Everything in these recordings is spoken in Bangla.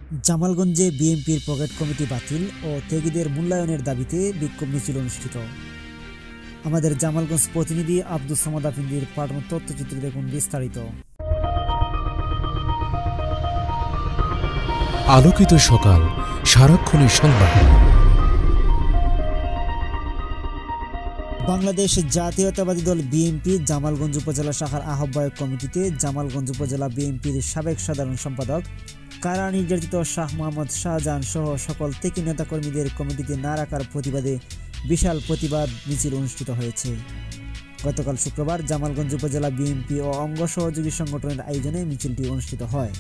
জামালগঞ্জে বিএনপির পকেট কমিটি বাতিল ও ত্যাগীদের মূল্যায়নের দাবিতে বিক্ষোভ মিছিল অনুষ্ঠিত। আমাদের জামালগঞ্জ প্রতিনিধি আব্দুস সামাদ আফিন্দির পাঠানো তথ্যচিত্র দেখুন বিস্তারিত। আলোকিত সকাল, সারাক্ষণের সংবাদ। বাংলাদেশ জাতীয়তাবাদী দল বিএনপি জামালগঞ্জ উপজেলা শাখার আহ্বায়ক কমিটিতে জামালগঞ্জ উপজেলা বিএনপির সাবেক সাধারণ সম্পাদক, কারা নির্যাতিত শাহ মোহাম্মদ শাহজাহান সহ সকল ত্যাগী নেতাকর্মীদের কমিটিতে না রাখার প্রতিবাদে বিশাল প্রতিবাদ মিছিল অনুষ্ঠিত হয়েছে। গতকাল শুক্রবার জামালগঞ্জ উপজেলা বিএনপি ও অঙ্গ সহযোগী সংগঠনের আয়োজনে মিছিলটি অনুষ্ঠিত হয়।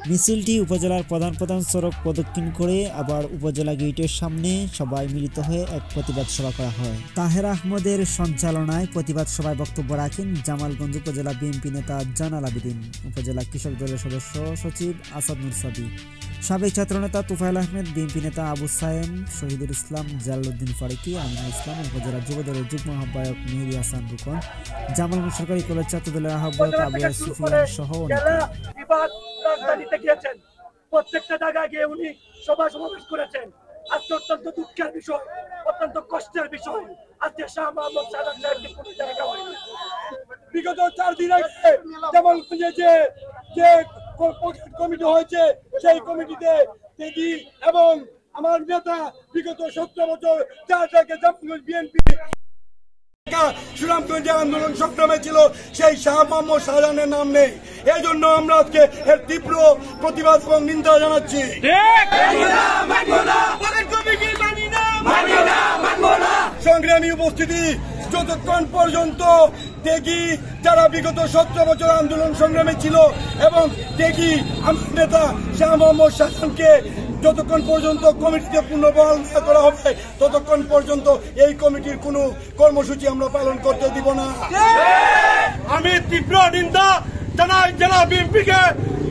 মিছিলটি উপজেলার প্রধান সড়ক প্রদক্ষিণ করে আবার উপজেলা গেটের সামনে সবাই মিলিত হয়ে এক প্রতিবাদ সভা করা হয়। তাহের আহমদের সঞ্চালনায় প্রতিবাদ সভায় বক্তব্য রাখেন জামালগঞ্জ উপজেলা বিএনপি নেতা জানাল আবেদিন, উপজেলা কৃষক দলের সদস্য সচিব আসাদ নুরসাদি, সাবেক ছাত্রনেতা তুফাইল আহমেদ, বিএনপি নেতা আবু সায়েম, শহীদুল ইসলাম, জালালউদ্দিন ফারুকি, আমিনুল ইসলাম, উপজেলা যুব দলের যুগ্ম আহ্বায়ক মেহেদি হাসান রুকন, জামালগঞ্জ সরকারি কলেজ ছাত্র দলের আহ্বায়ক আবু সুফিয়ান সহ রাজধানীতে গিয়েছেন। প্রত্যেকটা জায়গায় গিয়ে উনি সভা সমাবেশ করেছেন। আজকে অত্যন্ত দুঃখের বিষয়, অত্যন্ত কষ্টের বিষয়, আজকে শাহ মোহাম্মদ শাহজাহান সাহেবকে কোনো জায়গা হয়নি। বিগত 4 দিন আগে জামালগঞ্জে যে কমিটি হয়েছে, সেই কমিটিতে ত্যাগী এবং আমার নেতা বিগত 17 বছর যার জামালগঞ্জ বিএনপি সুনামগঞ্জে আন্দোলন সংগ্রামে ছিল, সেই শাহ মোহাম্মদ শাহজাহানের নাম নেই। এই জন্য আমরা আজকে এর তীব্র প্রতিবাদ এবং নিন্দা জানাচ্ছি। সংগ্রামী উপস্থিতি, যতক্ষণ পর্যন্ত ত্যাগী যারা বিগত 17 বছর আন্দোলন সংগ্রামে ছিল এবং ত্যাগী আমার নেতা শাহ মোহাম্মদ শাহজাহানকে যতক্ষণ পর্যন্ত কমিটিতে পুনর্বহাল করা হবে, ততক্ষণ পর্যন্ত এই কমিটির কোনো কর্মসূচি আমরা পালন করতে দিব না। আমি তীব্র নিন্দা জানাই জেলা বিএনপিকে।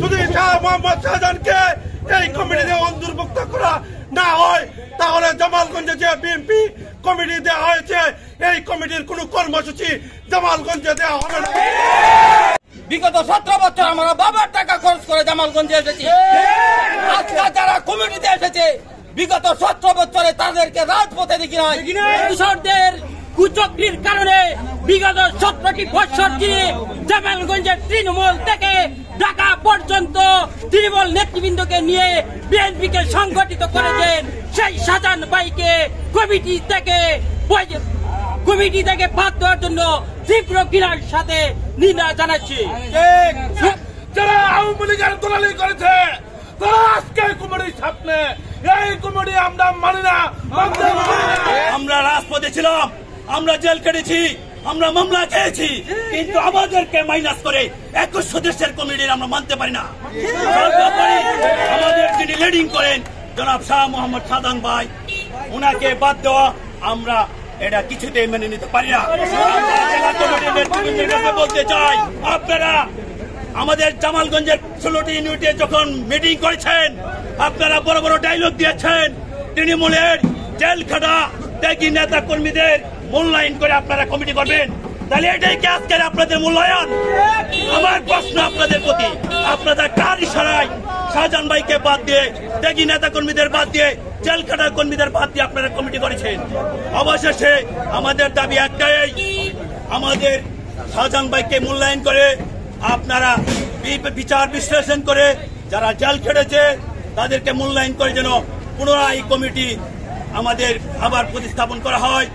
যদি শাহ মোহাম্মদ শাহজাহানকে এই কমিটিতে অন্তর্ভুক্ত করা না হয়, তাহলে জামালগঞ্জে যে বিএনপি কমিটি দেওয়া হয়েছে, এই কমিটির কোনো কর্মসূচি জামালগঞ্জে দেওয়া হবে না। বিগত 17 বছর আমরা বাবার টাকা খরচ করে জামালগঞ্জে এসেছি। আজকে যারা কমিটিতে এসেছে, বিগত 17 বছরে তাদেরকে রাজপথে দেখি নাই। কৃষকদের কুচক্রির কারণে বিগত 17টি বছর দিয়ে জামালগঞ্জের তৃণমূল থেকে ঢাকা পর্যন্ত তৃণমূল নেতৃবৃন্দকে নিয়ে বিএনপিকে সংগঠিত করেছেন। সেই শাহজাহান ভাইকে কমিটি থেকে বাদ দেওয়ার জন্য তীব্র ঘৃণার সাথে নিন্দা জানাচ্ছি। যারা আওয়ামী লীগের দলালি করেছে, তারা আজকে কমিটির সামনে, এই কমিটি আমরা মানি না। আমরা রাজপথে ছিলাম, আমরা জেল কেটেছি, আমরা মামলা খেয়েছি, কিন্তু আমাদেরকে মাইনাস করে 21 সদস্যের কমিটির আমরা মানতে পারি না। আমাদের যিনি লিডিং করেন জনাব শাহ মোহাম্মদ শাহজাহান ভাই, ওনাকে বাদ দেওয়া আমরা এটা কিছুতেই মেনে নিতে পারি না। জেলা কমিটির নেতৃবৃন্দের কাছে বলতে চাই, আপনারা আমাদের জামালগঞ্জের 16টি ইউনিটে যখন মিটিং করেছেন, আপনারা বড় বড় ডায়লগ দিয়েছেন, তৃণমূলের জেল খাটা ত্যাগী নেতা কর্মীদের মূল্যায়ন করে আপনারা কমিটি করবেন। তাহলে এটাই কি আজকের আপনাদের মূল্যায়ন? আমার প্রশ্ন আপনাদের প্রতি, আপনারা কার ইশারায় শাহজাহান ভাইকে বাদ দিয়ে, ত্যাগী নেতা কর্মীদের বাদ দিয়ে, জেল খাটা কর্মীদের বাদ দিয়ে আপনারা কমিটি করেছেন? অবশেষে আমাদের দাবি একটাই, আমাদের শাহজাহান ভাইকে মূল্যায়ন করে আপনারা বিচার বিশ্লেষণ করে যারা জেল খেটেছে তাদেরকে মূল্যায়ন করে যেন পুনরায় কমিটি আমাদের আবার প্রতিস্থাপন করা হয়।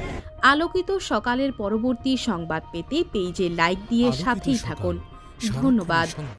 আলোকিত সকালের পরবর্তী সংবাদ পেতে পেজে লাইক দিয়ে সাথেই থাকুন। ধন্যবাদ।